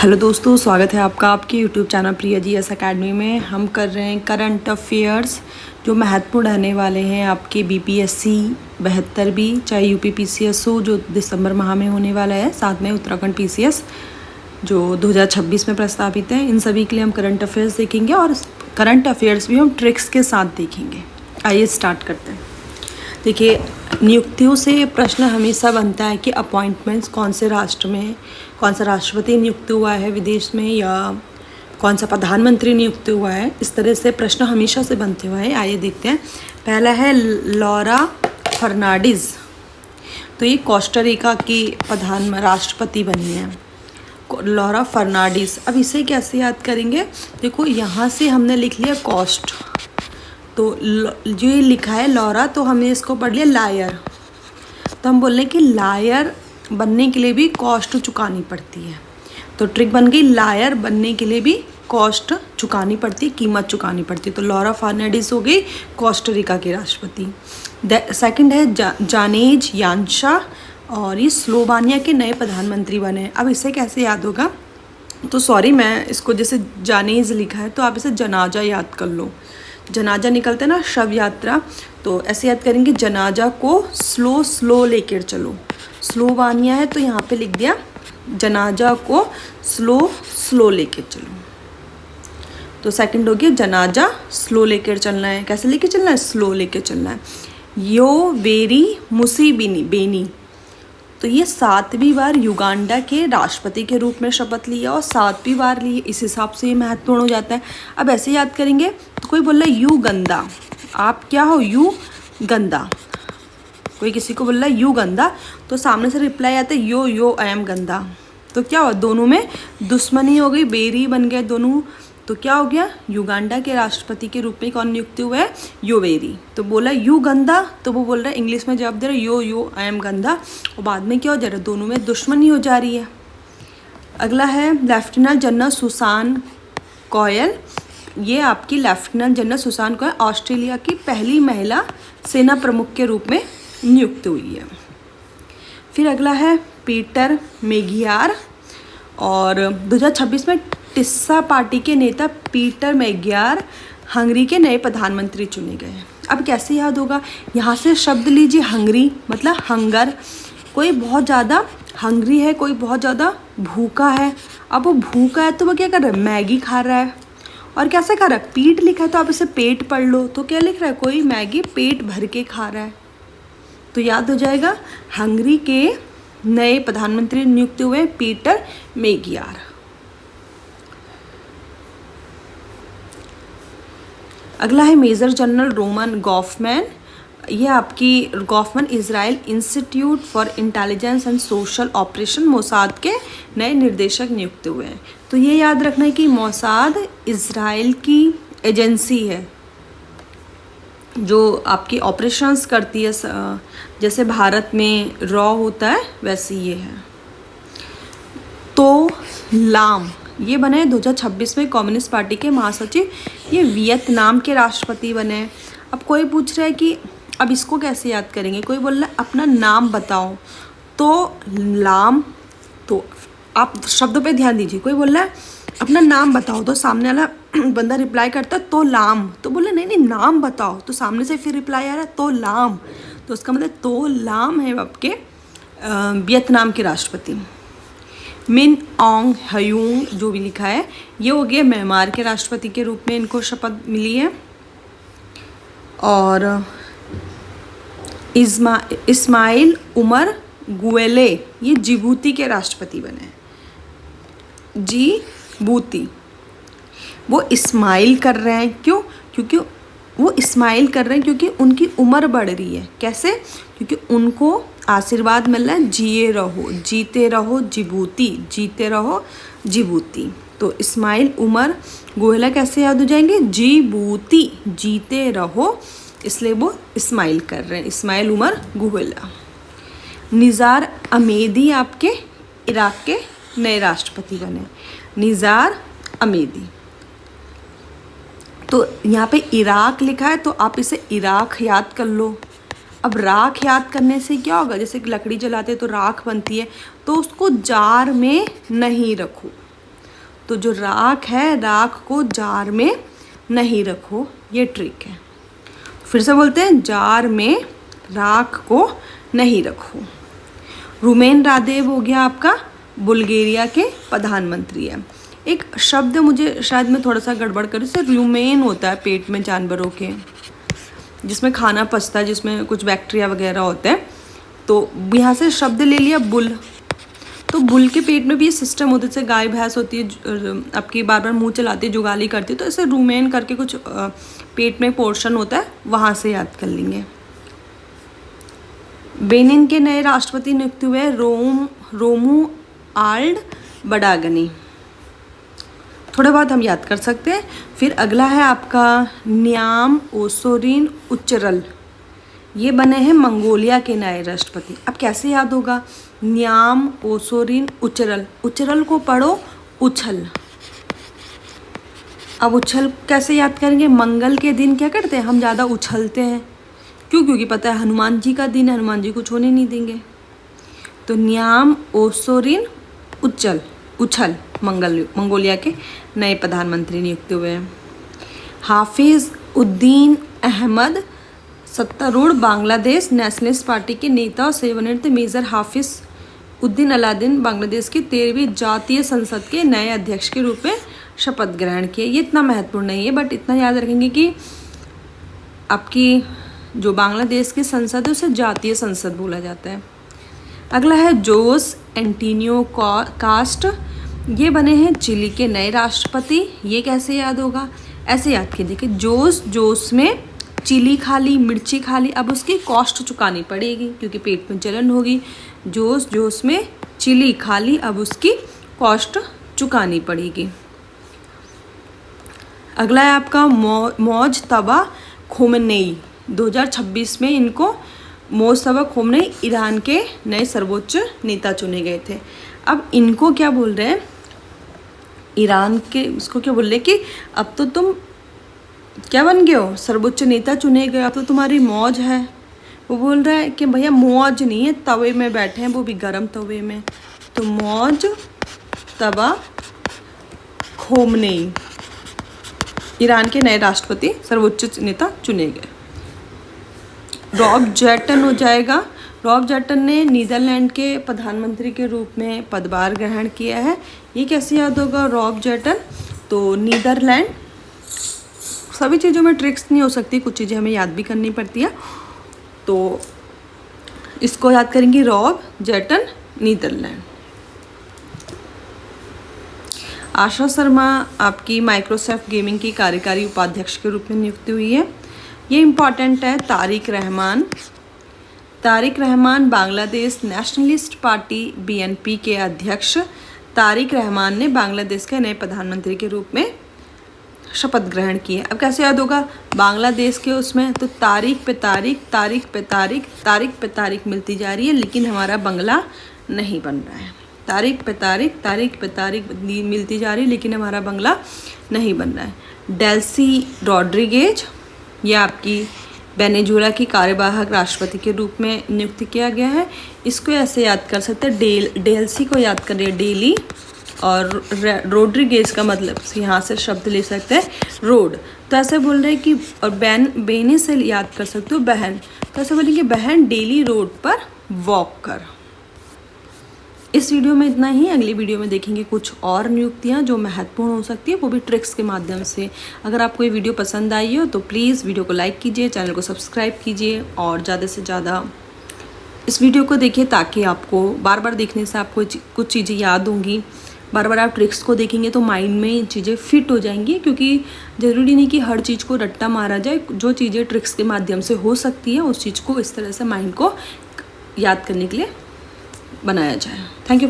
Hello दोस्तों, स्वागत है आपका आपके YouTube channel Priya G S academy में। हम कर रहे हैं करंट अफेयर्स जो महत्वपूर्ण रहने वाले हैं आपके बीपीएससी 72 भी, चाहे यूपी पीसीएस हो जो दिसंबर माह में होने वाला है, साथ में उत्तराखंड पीसीएस जो 2026 में प्रस्तावित है। इन सभी के लिए हम करंट अफेयर्स देखेंगे और करंट अफेयर्स भी हम ट्रिक्स के साथ देखेंगे। आइए स्टार्ट करते हैं। देखिए, नियुक्तियों से प्रश्न हमेशा बनता है कि अपॉइंटमेंट्स कौन से राष्ट्र में, कौन सा राष्ट्रपति नियुक्त हुआ है विदेश में, या कौन सा प्रधानमंत्री नियुक्त हुआ है। इस तरह से प्रश्न हमेशा से बनते हुए हैं। आइए देखते हैं। पहला है लौरा फर्नांडीज। तो ये कोस्टारिका की राष्ट्रपति बनी है, लौरा फर्नांडीज। अब इसे कैसे याद करेंगे? देखो, यहाँ से हमने लिख लिया कॉस्ट, तो जो ये लिखा है लौरा, तो हमने इसको पढ़ लिया लायर। तो हम बोल रहे हैं कि लायर बनने के लिए भी कॉस्ट चुकानी पड़ती है। तो ट्रिक बन गई, लायर बनने के लिए भी कॉस्ट चुकानी पड़ती है, कीमत चुकानी पड़ती है। तो लौरा फर्नांडीज हो गई कोस्टारिका की राष्ट्रपति। सेकंड है जानेज यान्शा, और ये स्लोवानिया के नए प्रधानमंत्री बने। अब इसे कैसे याद होगा? तो सॉरी, मैं इसको जैसे जानेज लिखा है तो आप इसे जनाजा याद कर लो। जनाजा निकलते ना, शव यात्रा, तो ऐसे याद करेंगे, जनाजा को स्लो लेकर चलो। स्लोवानिया है तो यहाँ पे लिख दिया जनाजा को स्लो लेकर चलो। तो सेकंड हो गया जनाजा स्लो लेकर चलना है। कैसे लेकर चलना है? स्लो लेकर चलना है। यो वेरी मुसीबिनी बेनी, तो ये 7वीं बार युगांडा के राष्ट्रपति के रूप में शपथ लिया और 7वीं बार लिए, इस हिसाब से ये महत्वपूर्ण हो जाता है। अब ऐसे याद करेंगे, तो कोई बोल रहा है यू गंदा, आप क्या हो? यू गंदा। कोई किसी को बोल रहा है यू गंदा, तो सामने से रिप्लाई आता है यो आई एम गंदा। तो क्या हुआ? दोनों में दुश्मनी हो गई, बेरी बन गए दोनों। तो क्या हो गया? युगांडा के राष्ट्रपति के रूप में कौन नियुक्त हुआ है? योवेरी। तो बोला यू गंदा, तो वो बोल रहा है, इंग्लिश में जवाब दे रहा है यो आई एम गंदा, और बाद में क्या हो जा रहा है? दोनों में दुश्मनी हो जा रही है। अगला है लेफ्टिनेंट जनरल सुसान कॉयल। ये आपकी lieutenant general Susan coil Australia की पहली महिला सेना प्रमुख के रूप में नियुक्त हुई है। फिर अगला है पीटर मेगियार, और 2026 में टिस्सा पार्टी के नेता पीटर मेगियार हंगरी के नए प्रधानमंत्री चुने गए। अब कैसे याद होगा? यहाँ से शब्द लीजिए, हंगरी मतलब हंगर। कोई बहुत ज़्यादा हंगरी है, कोई बहुत ज़्यादा भूखा है। अब वो भूखा है तो वो क्या कर रहा है? मैगी खा रहा है। और कैसे खा रहा है? पेट लिखा है तो आप इसे पेट पढ़ लो। तो क्या लिख रहा है? कोई मैगी पेट भर के खा रहा है। तो याद हो जाएगा, हंगरी के नए प्रधानमंत्री नियुक्त हुए पीटर मेगियार। अगला है मेजर जनरल रोमन गॉफमैन। ये आपकी Goffman Israel institute for intelligence and social operation Mossad के नए निर्देशक नियुक्त हुए हैं। तो ये याद रखना है कि मोसाद इजराइल की एजेंसी है जो आपकी ऑपरेशंस करती है, जैसे भारत में रॉ होता है वैसे ये है। तो लाम ये बने 2026 में कम्युनिस्ट पार्टी के महासचिव। ये वियतनाम के राष्ट्रपति बने। अब कोई पूछ रहा है कि अब इसको कैसे याद करेंगे? कोई बोल रहा है अपना नाम बताओ, तो लाम, तो आप शब्दों पे ध्यान दीजिए। कोई बोल रहा है अपना नाम बताओ, तो सामने वाला बंदा रिप्लाई करता है तो लाम, तो बोले नहीं नाम बताओ, तो सामने से फिर रिप्लाई आ रहा है तो लाम। तो उसका मतलब तो लाम है आपके वियतनाम के राष्ट्रपति। मिन ऑन्ग हयूंग जो भी लिखा है, ये हो गया म्यांमार के राष्ट्रपति के रूप में इनको शपथ मिली है। और इस्माइल उमर गुएले ये जिबूती के राष्ट्रपति बने। जिबूती, वो इस्माइल कर रहे हैं, क्यों? क्योंकि वो इस्माइल कर रहे हैं क्योंकि उनकी उम्र बढ़ रही है। कैसे? क्योंकि उनको आशीर्वाद मिल रहा है, जिए रहो, जीते रहो जिबूती, जीते रहो जिबूती। तो इस्माइल उमर गुएला कैसे याद हो जाएंगे? जिबूती, जीते रहो, इसलिए वो इस्माइल कर रहे हैं, इस्माइल उमर गुएला। निज़ार अमेदी आपके इराक के नए राष्ट्रपति बने। निज़ार अमेदी, तो यहाँ पे इराक लिखा है तो आप इसे इराक याद कर लो। अब राख याद करने से क्या होगा? जैसे लकड़ी जलाते तो राख बनती है, तो उसको जार में नहीं रखो, तो जो राख है, राख को जार में नहीं रखो, ये ट्रिक है। फिर से बोलते हैं, जार में राख को नहीं रखो। रुमेन रादेव हो गया आपका, बुल्गारिया के प्रधानमंत्री है। एक शब्द मुझे शायद मैं थोड़ा सा गड़बड़ करूँ, इससे रुमेन होता है पेट में जानवरों के, जिसमें खाना पचता है, जिसमें कुछ बैक्टीरिया वगैरह होते हैं। तो यहाँ से शब्द ले लिया बुल, तो बुल के पेट में भी ये सिस्टम होता है, जैसे गाय भैंस होती है आपकी बार बार मुंह चलाती है, जुगाली करती है, तो ऐसे रुमेन करके कुछ पेट में पोर्शन होता है, वहाँ से याद कर लेंगे। बेनिन के नए राष्ट्रपति नियुक्त हुए रोमुआल्ड बडागनी, थोड़ा बहुत हम याद कर सकते हैं। फिर अगला है आपका न्याम ओसोरिन उच्चरल, ये बने हैं मंगोलिया के नए राष्ट्रपति। अब कैसे याद होगा, न्याम ओसोरिन उच्चरल, उच्चरल को पढ़ो उछल। अब उछल कैसे याद करेंगे, मंगल के दिन क्या करते हैं हम, ज़्यादा उछलते हैं, क्यों, क्योंकि पता है हनुमान जी का दिन है, हनुमान जी कुछ होने नहीं देंगे। तो न्याम ओसोरिन उछल, मंगोलिया के नए प्रधानमंत्री नियुक्त हुए हैं। हाफिज उद्दीन अहमद, सत्तारूढ़ बांग्लादेश नेशनलिस्ट पार्टी के नेता और सेवानिवृत्त मेजर हाफिज उद्दीन अलादीन बांग्लादेश की 13वीं जातीय संसद के नए अध्यक्ष के रूप में शपथ ग्रहण किए। ये इतना महत्वपूर्ण नहीं है, बट इतना याद रखेंगे कि आपकी जो बांग्लादेश की संसद है उसे जातीय संसद बोला जाता है। अगला है जोस एंटीनियो कास्ट, ये बने हैं चिली के नए राष्ट्रपति। ये कैसे याद होगा, ऐसे याद कीजिए कि जोस में चिली खा ली, मिर्ची खा ली, अब उसकी कॉस्ट चुकानी पड़ेगी क्योंकि पेट में जलन होगी। जोस में चिली खा ली, अब उसकी कॉस्ट चुकानी पड़ेगी। अगला है आपका मोज्तबा खोमेनी, 2026 में इनको मोज्तबा खोमेनी ईरान के नए सर्वोच्च नेता चुने गए थे। अब इनको क्या बोल रहे हैं, ईरान के उसको क्या बोल रहे हैं कि अब तो तुम क्या बन गए हो, सर्वोच्च नेता चुने गए, अब तो तुम्हारी मौज है। वो बोल रहा है कि भैया मौज नहीं है, तवे में बैठे हैं, वो भी गर्म तवे में। तो मोज्तबा खोमेनी ईरान के नए राष्ट्रपति, सर्वोच्च नेता चुने गए। रॉब जेटन हो जाएगा, रॉब जेटन ने नीदरलैंड के प्रधानमंत्री के रूप में पदभार ग्रहण किया है। ये कैसे याद होगा, रॉब जेटन, तो नीदरलैंड, सभी चीज़ों में ट्रिक्स नहीं हो सकती, कुछ चीज़ें हमें याद भी करनी पड़ती है, तो इसको याद करेंगे, रॉब जेटन, नीदरलैंड। आशा शर्मा आपकी माइक्रोसॉफ्ट गेमिंग की कार्यकारी उपाध्यक्ष के रूप में नियुक्ति हुई है। ये इम्पॉर्टेंट है। Tariq Rahman Bangladesh nationalist party BNP के अध्यक्ष तारिक रहमान ने बांग्लादेश के नए प्रधानमंत्री के रूप में शपथ ग्रहण की है। अब कैसे याद होगा, बांग्लादेश के उसमें तो तारीख पे तारीख मिलती जा रही है, लेकिन हमारा बंगला नहीं बन रहा है। तारीख पे तारीख मिलती जा रही है, लेकिन हमारा बंगला नहीं बन रहा है। डेल्सी रॉड्रिगेज, ये आपकी वेनेजुएला की कार्यवाहक राष्ट्रपति के रूप में नियुक्त किया गया है। इसको ऐसे याद कर सकते हैं, डेल्सी को याद करिए डेली, और रोड्रिगेज का मतलब यहाँ से शब्द ले सकते हैं रोड, तो ऐसे बोल रहे हैं कि, और बेनी से याद कर सकते हो बहन, तो ऐसे बोलेंगे बहन डेली रोड पर वॉक कर। इस वीडियो में इतना ही। अगली वीडियो में देखेंगे कुछ और नियुक्तियाँ जो महत्वपूर्ण हो सकती है, वो भी ट्रिक्स के माध्यम से। अगर आपको ये वीडियो पसंद आई हो तो प्लीज़ वीडियो को लाइक कीजिए, चैनल को सब्सक्राइब कीजिए और ज़्यादा से ज़्यादा इस वीडियो को देखिए, ताकि आपको बार बार देखने से आपको कुछ चीज़ें याद होंगी। बार बार आप ट्रिक्स को देखेंगे तो माइंड में चीज़ें फिट हो जाएंगी, क्योंकि ज़रूरी नहीं कि हर चीज़ को रट्टा मारा जाए। जो चीज़ें ट्रिक्स के माध्यम से हो सकती है, उस चीज़ को इस तरह से माइंड को याद करने के लिए बनाया जाए। Thank you.